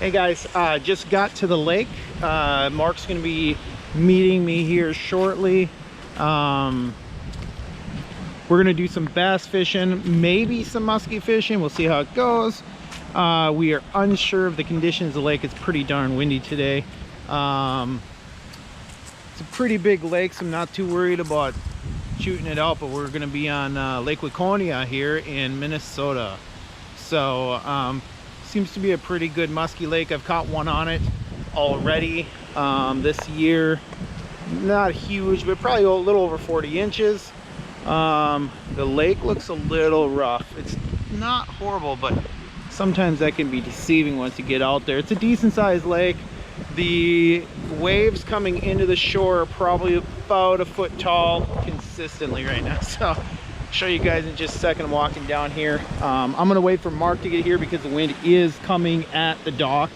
Hey guys, just got to the lake. Mark's gonna be meeting me here shortly. We're gonna do some bass fishing, maybe some muskie fishing. We'll see how it goes. We are unsure of the conditions of the lake. It's pretty darn windy today. It's a pretty big lake, so I'm not too worried about shooting it out, but we're gonna be on Lake Waconia here in Minnesota. So seems to be a pretty good muskie lake. I've caught one on it already this year. Not huge, but probably a little over 40 inches. The lake looks a little rough. It's not horrible, but sometimes that can be deceiving once you get out there. It's a decent sized lake. The waves coming into the shore are probably about a foot tall consistently right now. So show you guys in just a second. I'm walking down here. I'm gonna wait for Mark to get here because the wind is coming at the dock.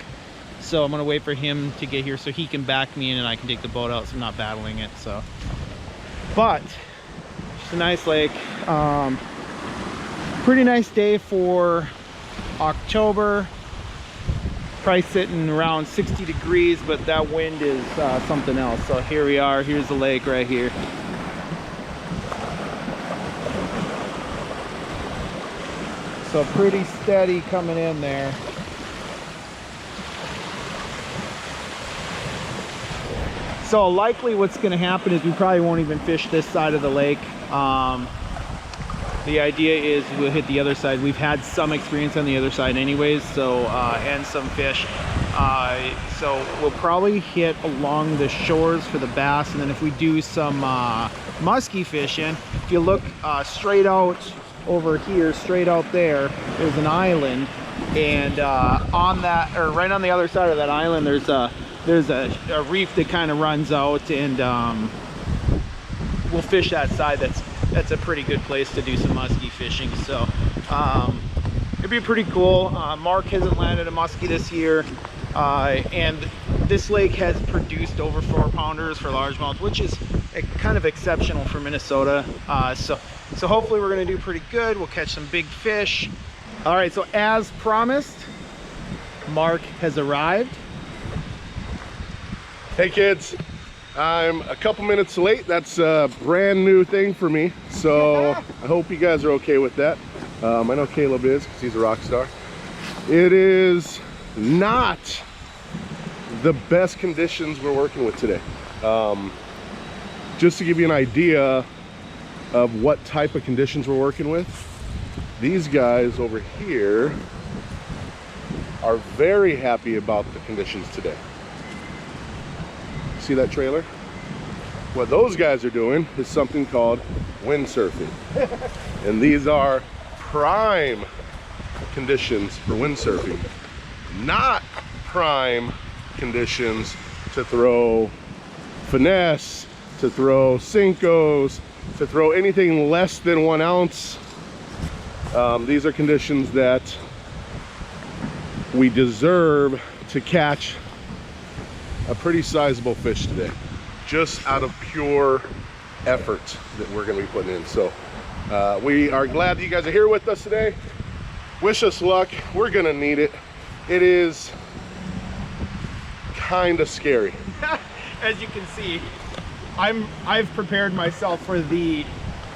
So I'm gonna wait for him to get here so he can back me in and I can take the boat out so I'm not battling it. So, but it's a nice lake. Pretty nice day for October. Probably sitting around 60 degrees, but that wind is something else. So here we are. Here's the lake right here. So pretty steady coming in there. So likely what's going to happen is we probably won't even fish this side of the lake. The idea is we'll hit the other side. We've had some experience on the other side anyways, so and some fish. So we'll probably hit along the shores for the bass, and then if we do some muskie fishing, if you look straight out over here, straight out there's an island, and on that, or right on the other side of that island, there's a reef that kind of runs out, and we'll fish that side. That's a pretty good place to do some muskie fishing. So it'd be pretty cool. Mark hasn't landed a muskie this year, and this lake has produced over 4-pounders for largemouth, which is kind of exceptional for Minnesota. So hopefully we're going to do pretty good. We'll catch some big fish. All right, so as promised, Mark has arrived. Hey kids, I'm a couple minutes late. That's a brand new thing for me, so I hope you guys are okay with that. I know Caleb is, because he's a rock star. It is not the best conditions we're working with today. Just to give you an idea of what type of conditions we're working with, these guys over here are very happy about the conditions today. See that trailer? What those guys are doing is something called windsurfing. And these are prime conditions for windsurfing, not prime conditions to throw finesse, to throw Cincos, to throw anything less than 1 ounce. These are conditions that we deserve to catch a pretty sizable fish today, just out of pure effort that we're going to be putting in. So we are glad that you guys are here with us today. Wish us luck. We're going to need it. It is kind of scary. As you can see, I've prepared myself for the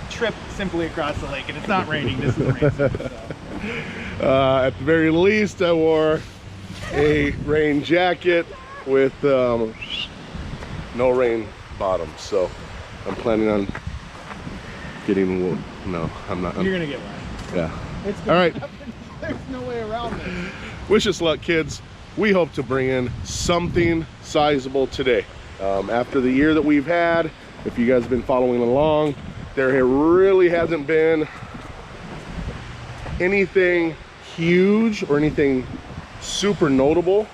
trip simply across the lake, and it's not raining. This is rain. So. At the very least, I wore a rain jacket with no rain bottoms, so I'm planning on getting no, I'm not. You're gonna get wet. Yeah. It's all right. There's no way around this. Wish us luck, kids. We hope to bring in something sizable today. After the year that we've had, if you guys have been following along, there really hasn't been anything huge or anything super notable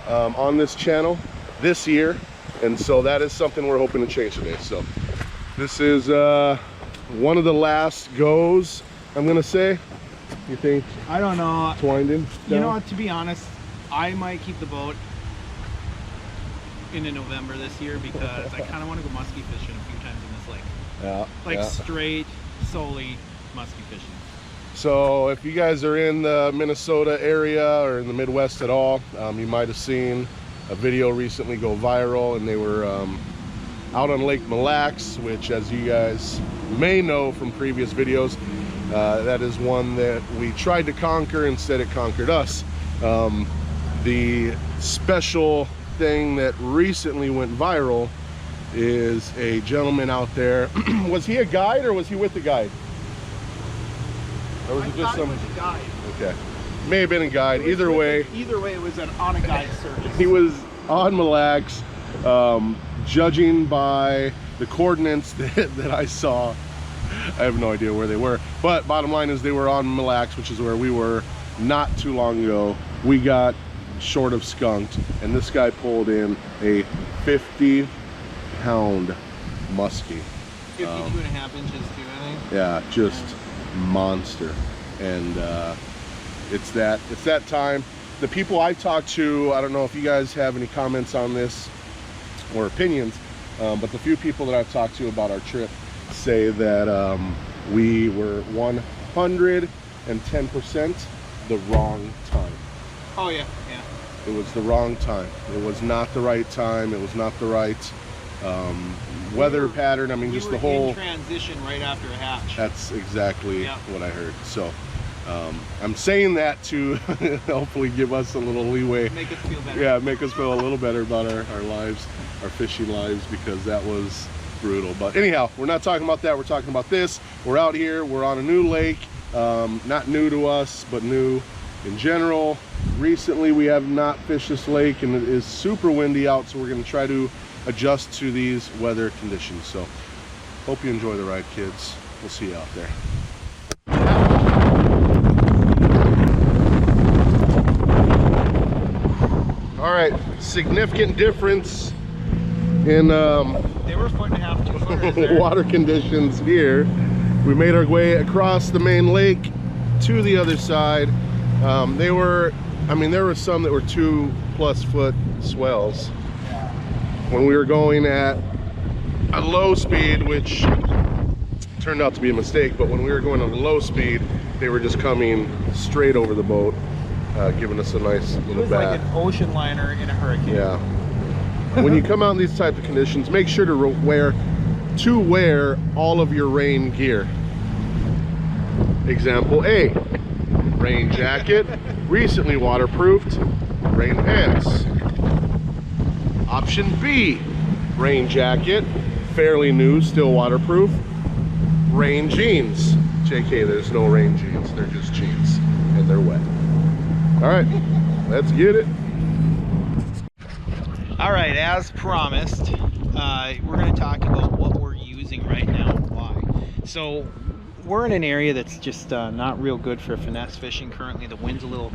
on this channel this year, and so that is something we're hoping to change today. So this is one of the last goes, I'm gonna say. You think? I don't know. It's winding down? You know what, to be honest, I might keep the boat into November this year because I kind of want to go muskie fishing a few times in this lake. Yeah. Like straight, solely muskie fishing. So if you guys are in the Minnesota area or in the Midwest at all, you might have seen a video recently go viral, and they were out on Lake Mille Lacs, which, as you guys may know from previous videos, that is one that we tried to conquer. Instead it conquered us. The special thing that recently went viral is a gentleman out there. Was he a guide or was he with the guide? Or was it just some? It was a guide. Okay, may have been a guide. Either way, it was on a guide service. he was on Mille Lacs, judging by the coordinates that I saw. I have no idea where they were, but bottom line is they were on Mille Lacs, which is where we were not too long ago. We got short of skunked, and this guy pulled in a 50-pound muskie. 52.5 inches too, I think. Yeah, just monster. And it's that time. The people I've talked to, I don't know if you guys have any comments on this or opinions, but the few people that I've talked to about our trip say that we were 110% the wrong time. Oh yeah, yeah. It was the wrong time. It was not the right time. It was not the right weather pattern. I mean, just the whole in transition right after a hatch. That's exactly what I heard. So I'm saying that to hopefully give us a little leeway. Make us feel better. Yeah, make us feel a little better about our lives, our fishing lives, because that was brutal. But anyhow, we're not talking about that. We're talking about this. We're out here. We're on a new lake. Not new to us, but new in general. Recently, we have not fished this lake, and it is super windy out, so we're going to try to adjust to these weather conditions. So hope you enjoy the ride, kids. We'll see you out there. All right, significant difference in They were 1.5 to 2 footers there. water conditions here. We made our way across the main lake to the other side. There were some that were 2+ foot swells. When we were going at a low speed, which turned out to be a mistake, but when we were going at a low speed, they were just coming straight over the boat, giving us a nice little It was bat. like an ocean liner in a hurricane. Yeah. When you come out in these type of conditions, make sure to wear all of your rain gear. Example A, rain jacket, recently waterproofed, rain pants. Option B, rain jacket, fairly new, still waterproof, rain jeans. JK, there's no rain jeans, they're just jeans, and they're wet. All right, let's get it. All right, as promised, we're going to talk about what we're using right now and why. So we're in an area that's just not real good for finesse fishing currently. The wind's a little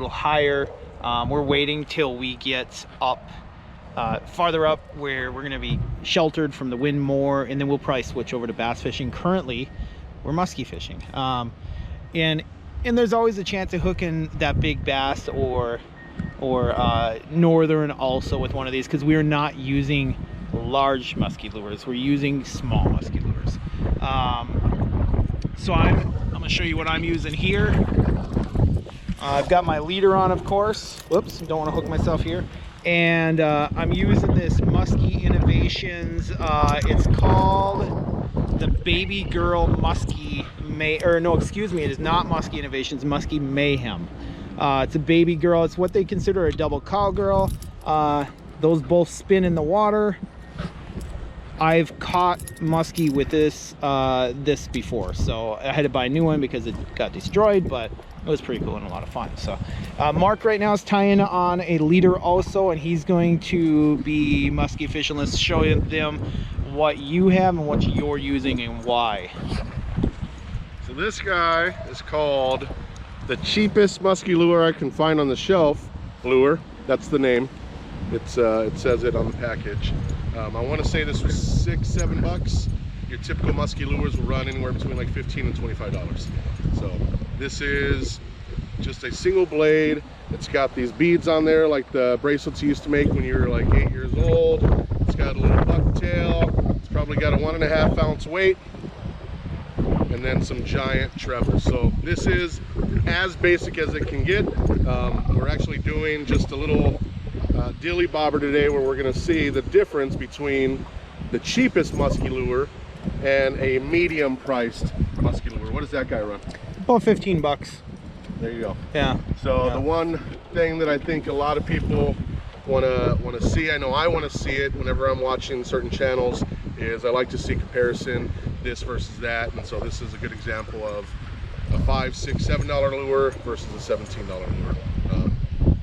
higher. We're waiting till we get up farther up where we're going to be sheltered from the wind more, and then we'll probably switch over to bass fishing. Currently we're muskie fishing, and there's always a chance of hooking that big bass or northern also with one of these, because we are not using large musky lures, we're using small musky lures. So I'm gonna show you what I'm using here. I've got my leader on, of course. Whoops, don't want to hook myself here. And I'm using this Muskie Innovations. It's called the Baby Girl Muskie it is not Muskie Innovations, Muskie Mayhem. It's a baby girl. It's what they consider a double cowgirl. Those both spin in the water. I've caught muskie with this before, so I had to buy a new one because it got destroyed, but it was pretty cool and a lot of fun. So Mark right now is tying on a leader also, and he's going to be muskie fishing. Let's show them what you have and what you're using and why. So this guy is called the cheapest musky lure I can find on the shelf. Lure, that's the name. It says it on the package. I want to say this was $6-7. Your typical musky lures will run anywhere between like $15 and $25. So this is just a single blade. It's got these beads on there like the bracelets you used to make when you were like 8 years old. It's got a little bucktail. It's probably got a 1.5 ounce weight. and then some giant treble. So this is as basic as it can get. We're actually doing just a little dilly bobber today where we're gonna see the difference between the cheapest musky lure and a medium priced musky lure. What does that guy run? About 15 bucks. There you go. Yeah. So the one thing that I think a lot of people want to see, I know I want to see it whenever I'm watching certain channels, is I like to see comparison, this versus that. And so this is a good example of a $5, $6, $7 lure versus a $17 lure.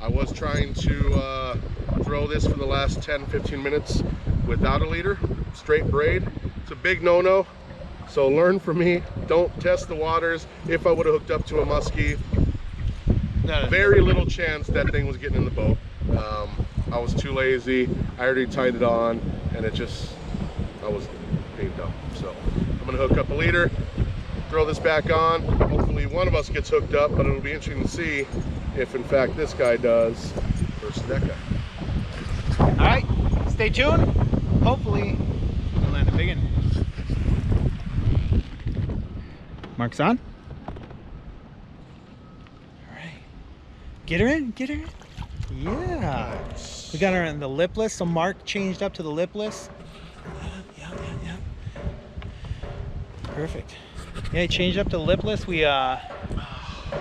I was trying to throw this for the last 10-15 minutes without a leader, straight braid. It's a big no-no, so learn from me. Don't test the waters. If I would have hooked up to a muskie, very little chance that thing was getting in the boat. I was too lazy. I already tied it on, and I was being dumb. So I'm gonna hook up a leader, throw this back on. Hopefully one of us gets hooked up, but it'll be interesting to see if in fact this guy does versus that guy. All right, stay tuned. Hopefully we'll land a big one. Mark's on. All right, get her in, get her in. Yeah, we got her in the lipless. So Mark changed up to the lipless. Yeah. Perfect. Yeah, he changed up to lipless. We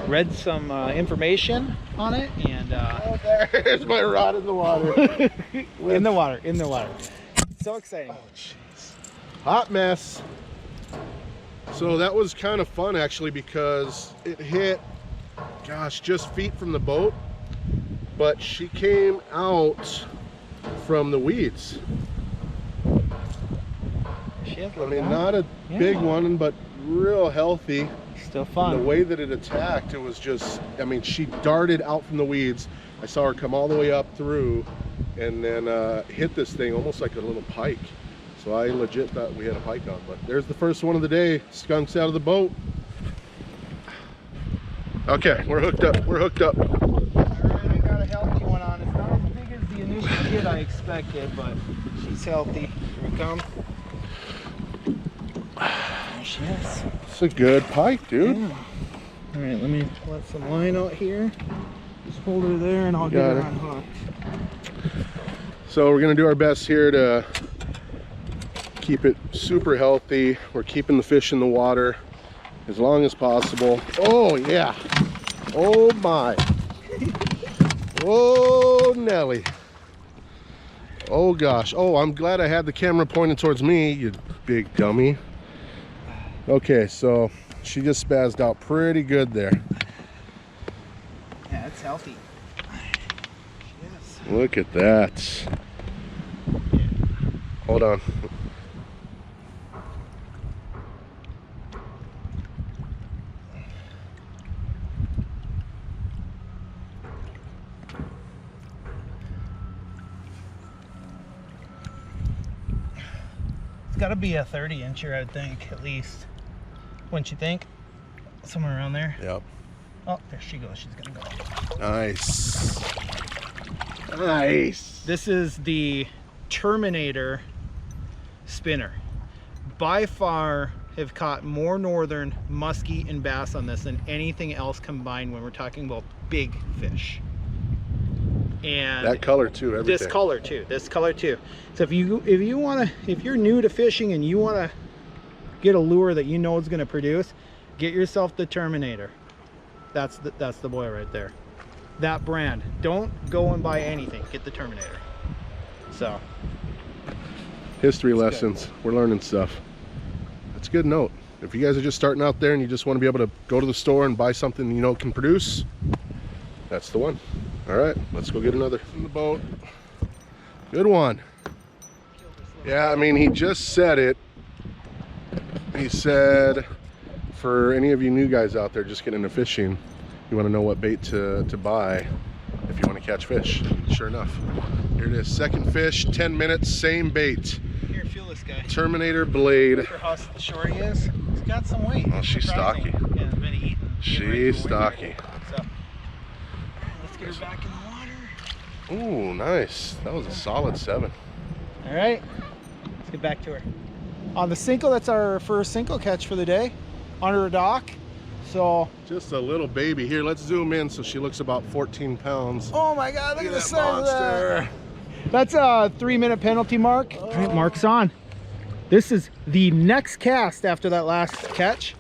read some information on it, and oh, there's my rod in the water. in the water. So exciting. Oh, jeez. Hot mess. So that was kind of fun actually, because it hit, gosh, just feet from the boat, but she came out from the weeds. I mean, not a big one, but real healthy. Still fun. The way that it attacked, it was just, I mean, she darted out from the weeds. I saw her come all the way up through and then hit this thing almost like a little pike. So I legit thought we had a pike on, but there's the first one of the day. Skunks out of the boat. Okay, we're hooked up. We're hooked up. I really got a healthy one on. It's not as big as the initial hit I expected, but she's healthy. Here we come. There she is. It's a good pike, dude. Yeah. All right, let me let some line out here. Just hold her there and I'll get her unhooked. So we're gonna do our best here to keep it super healthy. We're keeping the fish in the water as long as possible. Oh yeah. Oh my. Oh Nelly. Oh gosh. Oh, I'm glad I had the camera pointed towards me, you big dummy. Okay, so she just spazzed out pretty good there. Yeah, it's healthy. Yes. Look at that. Hold on. It's got to be a 30-incher, I would think, at least. Wouldn't you think? Somewhere around there. Yep. Oh, there she goes. She's gonna go. Nice. Nice. This is the Terminator spinner. By far have caught more northern muskie and bass on this than anything else combined when we're talking about big fish. And that color too, everything. This color too. So if you're new to fishing and you want to get a lure that you know is going to produce, get yourself the Terminator. That's the boy right there. That brand. Don't go and buy anything. Get the Terminator. So history lessons. We're learning stuff. That's a good note. If you guys are just starting out there and you just want to be able to go to the store and buy something you know can produce, that's the one. All right, let's go get another in the boat. Good one. Yeah, I mean, he just said it. He said, for any of you new guys out there just getting into fishing, you want to know what bait to buy if you want to catch fish. Sure enough, here it is. Second fish, 10 minutes, same bait. Here, feel this guy. Terminator blade. For how short he is, he's got some weight. Oh, she's stocky. Yeah, been eating. She's stocky. So, let's get her back in the water. Ooh, nice. That was a solid 7. All right, let's get back to her. On the Cinco, that's our first Cinco catch for the day. under the dock. So just a little baby. Here, let's zoom in so she looks about 14 pounds. oh my God, look at the that size of monster. that. That's a 3-minute penalty, Mark. All right, Mark's on. This is the next cast after that last catch.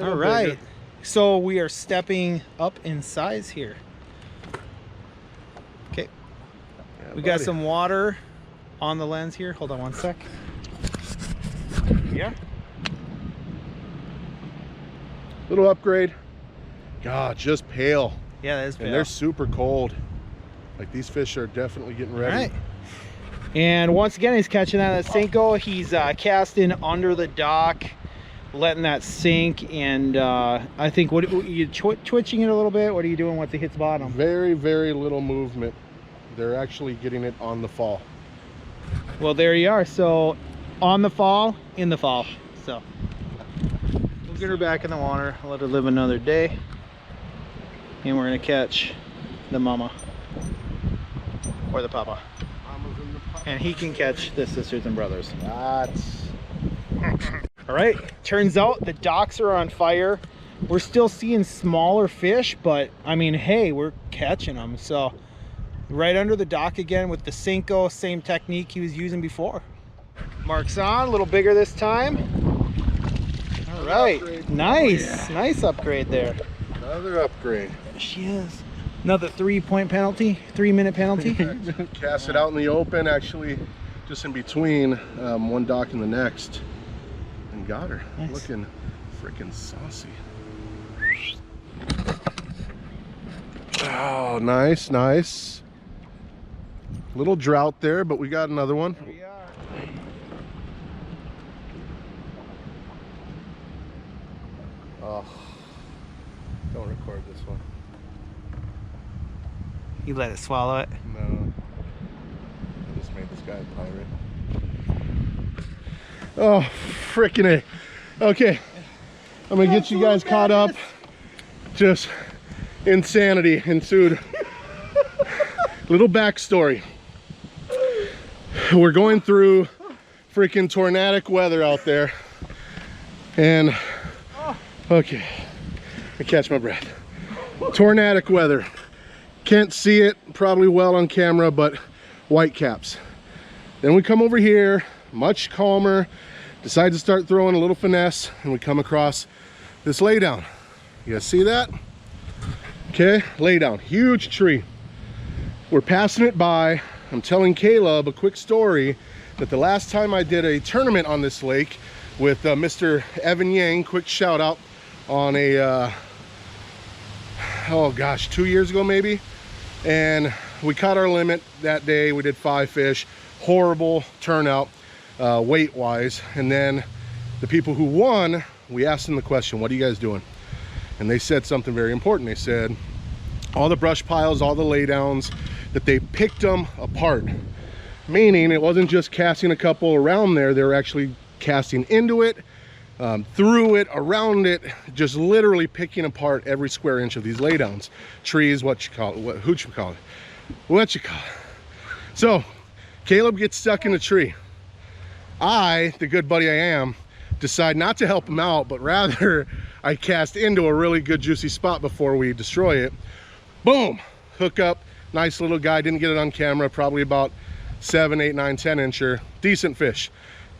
All right. Bigger. So we are stepping up in size here. Okay. Yeah, We got buddy. some water on the lens here. Hold on one sec. Yeah. Little upgrade. God, just pale. Yeah, that is And they're super cold. Like these fish are definitely getting ready. All right. And once again, he's catching that at Cinco. He's casting under the dock, letting that sink. And I think, what you twitching it a little bit? What are you doing once it hits bottom? Very, very little movement. They're actually getting it on the fall. Well, there you are. So on the fall, in the fall. So we'll get her back in the water, let her live another day. And we're gonna catch the mama or the papa. And he can catch the sisters and brothers. That's... All right, turns out the docks are on fire. We're still seeing smaller fish, but I mean, hey, we're catching them. So right under the dock again with the Cinco, same technique he was using before. Mark's on, a little bigger this time. All right, Upgrade. nice, Oh, yeah. Nice upgrade there. Another upgrade. There she is. Another 3-point penalty, 3-minute penalty. Cast it out in the open, actually just in between one dock and the next. And got her. Nice. Looking freaking saucy. Oh, nice, nice. Little drought there, but we got another one. Here we are. Oh, don't record this one. You let it swallow it. No. I just made this guy a pirate. Oh, freaking A. Okay. I'm gonna get you guys caught up. Just insanity ensued. Little backstory. We're going through freaking tornadic weather out there. And, okay, I catch my breath. Tornadic weather. Can't see it probably well on camera, but white caps. Then we come over here, much calmer, decide to start throwing a little finesse, and we come across this laydown. You guys see that? Okay, laydown, huge tree. We're passing it by. I'm telling Caleb a quick story that the last time I did a tournament on this lake with Mr. Evan Yang, quick shout out, on a, oh gosh, 2 years ago maybe. And we caught our limit that day. We did 5 fish, horrible turnout weight wise. And then the people who won, we asked them the question, what are you guys doing? And they said something very important. They said all the brush piles, all the laydowns, that they picked them apart. Meaning it wasn't just casting a couple around there, they were actually casting into it, through it, around it, just literally picking apart every square inch of these laydowns. Trees, what you call it, what you call it. So Caleb gets stuck in a tree. I, the good buddy I am, decide not to help him out, but rather I cast into a really good juicy spot before we destroy it. Boom, hook up, nice little guy, didn't get it on camera, probably about 7, 8, 9, 10 incher, decent fish.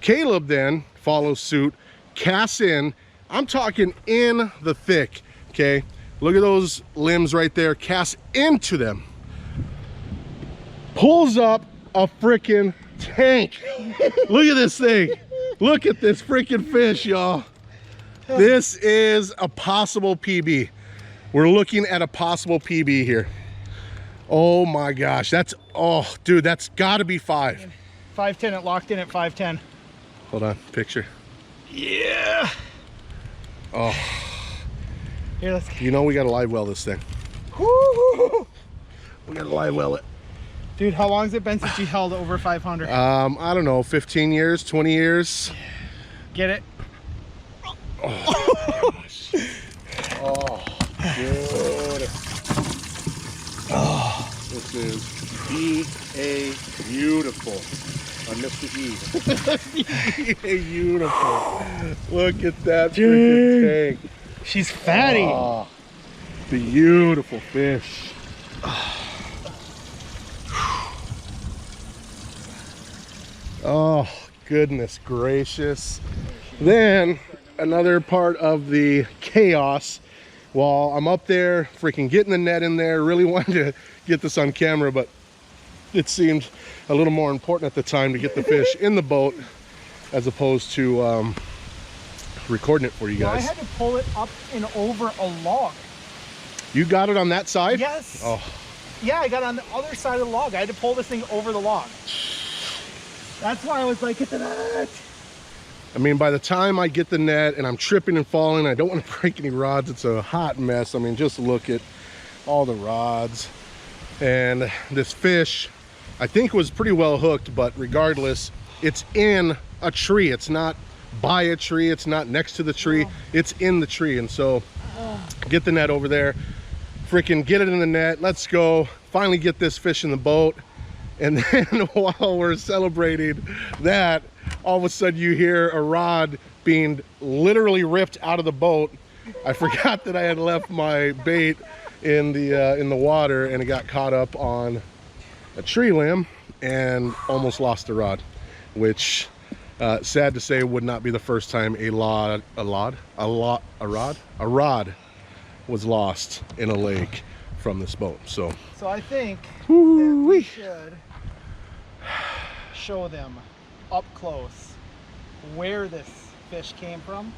Caleb then follows suit, casts in, I'm talking in the thick, okay? Look at those limbs right there, casts into them. Pulls up a freaking tank. Look at this thing. Look at this freaking fish, y'all. This is a possible PB. We're looking at a possible PB here. Oh my gosh, that's, oh dude, that's gotta be 5. 5'10", it locked in at 5'10". Hold on, picture. Yeah. Oh, Here, let's. you know we gotta live well this thing. Woo-hoo. We gotta live well it. Dude, how long has it been since you held over 500? I don't know, 15 years, 20 years. Get it? Oh, gosh. Oh, good. Oh, this is beautiful on this to eat. Beautiful. Look at that freaking tank. She's fatty. Oh, beautiful fish. Oh, goodness gracious. Then another part of the chaos while I'm up there freaking getting the net in there, really wanted to get this on camera, but it seemed a little more important at the time to get the fish in the boat as opposed to recording it for you guys. Well, I had to pull it up and over a log. You got it on that side? Yes. Oh. Yeah, I got it on the other side of the log. I had to pull this thing over the log. That's why I was like, get the net. I mean, by the time I get the net and I'm tripping and falling, I don't want to break any rods. It's a hot mess. I mean, just look at all the rods. And this fish, I think, was pretty well hooked, but regardless, it's in a tree. It's not by a tree. It's not next to the tree. It's in the tree. And so get the net over there, freaking get it in the net. Let's go. Finally get this fish in the boat. And then while we're celebrating that, all of a sudden you hear a rod being literally ripped out of the boat. I forgot that I had left my bait in the water, and it got caught up on a tree limb and almost lost the rod, which sad to say would not be the first time a rod was lost in a lake from this boat. So I think that we should show them up close where this fish came from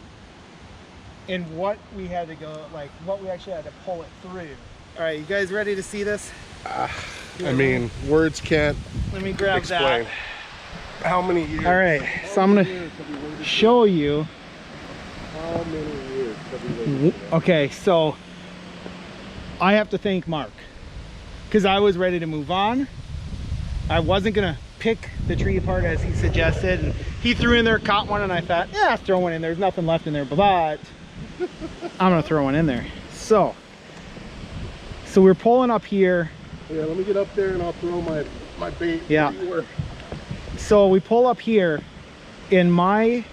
and what we had to go, like what we actually had to pull it through. All right, you guys ready to see this? I mean, words can't let me grab explain. that. How many years? All right, so I'm gonna show you. How many years have we waited? Okay, so I have to thank Mark because I was ready to move on. I wasn't gonna pick the tree apart as he suggested, and he threw in there, caught one, and I thought, yeah, throw one in there. There's nothing left in there, but I'm gonna throw one in there. So we're pulling up here. Yeah, let me get up there and I'll throw my bait. Yeah. So we pull up here, and my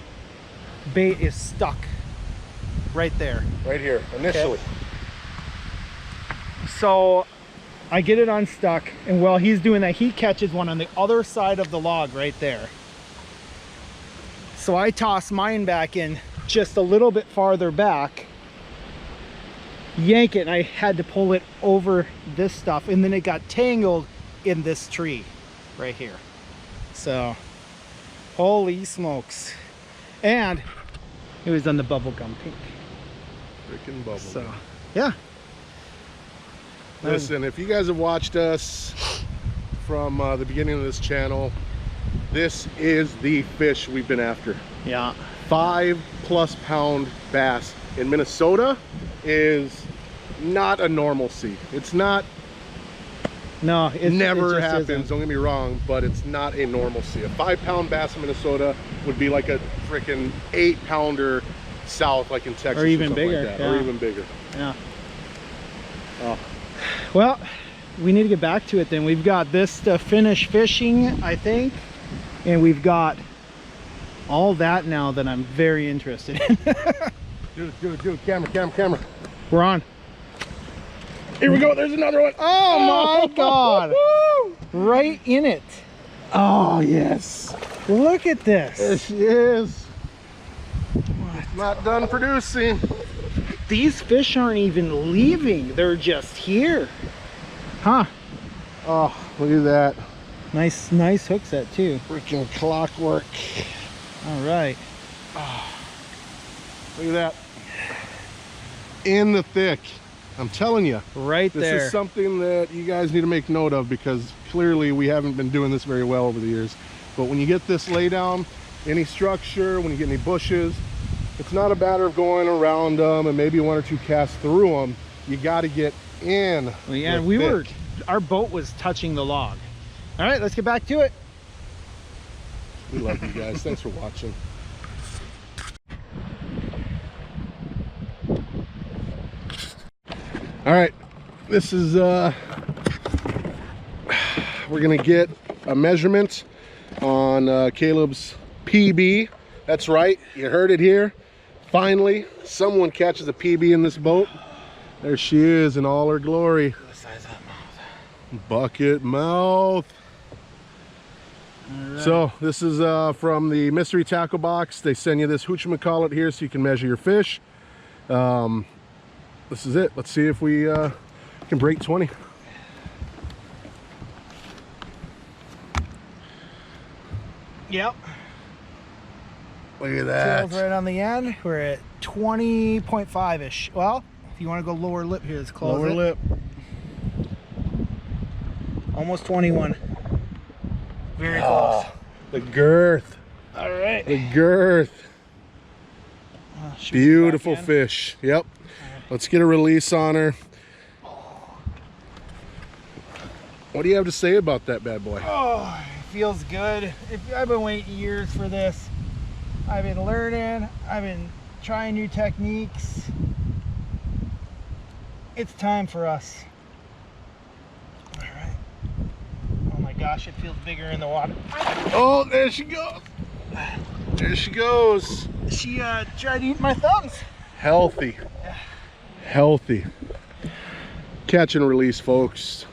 bait is stuck right there. Right here, initially. Okay. So I get it unstuck, and while he's doing that, he catches one on the other side of the log right there. So I toss mine back in just a little bit farther back, yank it, and I had to pull it over this stuff, and then it got tangled in this tree right here. So holy smokes. And it was on the bubblegum pink. Freaking bubblegum. So yeah. Listen, if you guys have watched us from the beginning of this channel, this is the fish we've been after. Yeah. 5+ pound bass in Minnesota is not a normalcy. It's not. No, it never just happens. isn't. Don't get me wrong, but it's not a normalcy. A 5 pound bass in Minnesota would be like a freaking 8 pounder south, like in Texas, or even something bigger. like that. Yeah. Or even bigger. Yeah. Oh. Well, we need to get back to it then. We've got this to finish fishing, I think, and we've got all that now that I'm very interested in. Dude, camera. We're on. Here we go, there's another one. Oh my God. Right in it. Oh, yes. Look at this. There she is. It's not done producing. These fish aren't even leaving. They're just here. Huh. Oh, look at that. Nice hook set too. Freaking clockwork. All right. Oh, look at that. In the thick. I'm telling you. Right there. This is something that you guys need to make note of, because clearly we haven't been doing this very well over the years. But when you get this lay down, any structure, when you get any bushes, it's not a matter of going around them and maybe 1 or 2 casts through them. You got to get in. Well, yeah, our boat was touching the log. All right, let's get back to it. We love you guys. Thanks for watching. All right, this is we're gonna get a measurement on Caleb's PB. That's right, you heard it here. Finally, someone catches a PB in this boat. There she is in all her glory. The size of that mouth. Bucket mouth. All right. So this is from the mystery tackle box. They send you this whatchamacallit here so you can measure your fish. This is it. Let's see if we can break 20. Yep. Look at that. Tails right on the end. We're at 20.5-ish. Well, if you want to go lower lip here, let's close Lower it. lip. Almost 21. Very close. The girth. All right. The girth. Shoot it Beautiful back in. fish. Yep. Let's get a release on her. What do you have to say about that bad boy? Oh, it feels good. I've been waiting years for this. I've been learning. I've been trying new techniques. It's time for us. All right. Oh my gosh, it feels bigger in the water. Oh, there she goes. There she goes. She tried to eat my thumbs. Healthy. Healthy. Catch and release, folks.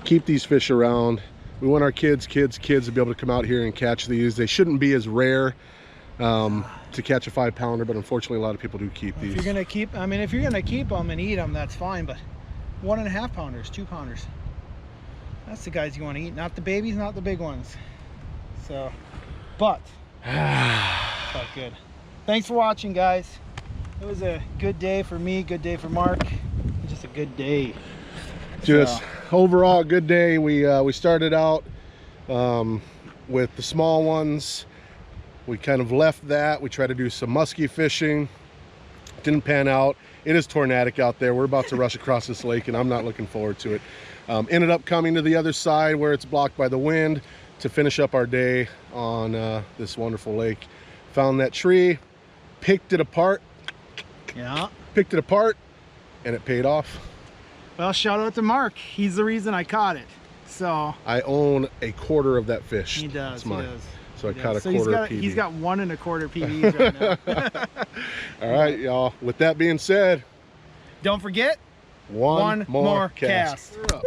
Keep these fish around. We want our kids to be able to come out here and catch these. They shouldn't be as rare to catch a 5-pounder, but unfortunately a lot of people do keep these. If you're gonna keep, I mean, if you're gonna keep them and eat them, that's fine. But 1.5-pounders, 2-pounders, that's the guys you want to eat, not the babies, not the big ones. So, but felt good. Thanks for watching, guys. It was a good day for me, good day for Mark. Just a good day. Just overall good day. We started out with the small ones. We kind of left that. We tried to do some muskie fishing. Didn't pan out. It is tornadic out there. We're about to rush across this lake and I'm not looking forward to it. Ended up coming to the other side where it's blocked by the wind to finish up our day on this wonderful lake. Found that tree, picked it apart. Yeah. Picked it apart and it paid off. Well, shout out to Mark. He's the reason I caught it. So I own a quarter of that fish. he does. It's mine. He does. So I He caught does. a quarter of PB. He's got 1.25 PBs right now. All right, y'all. With that being said, Don't forget, one more cast. We're up.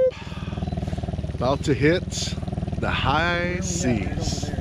About to hit the high Right seas. over there.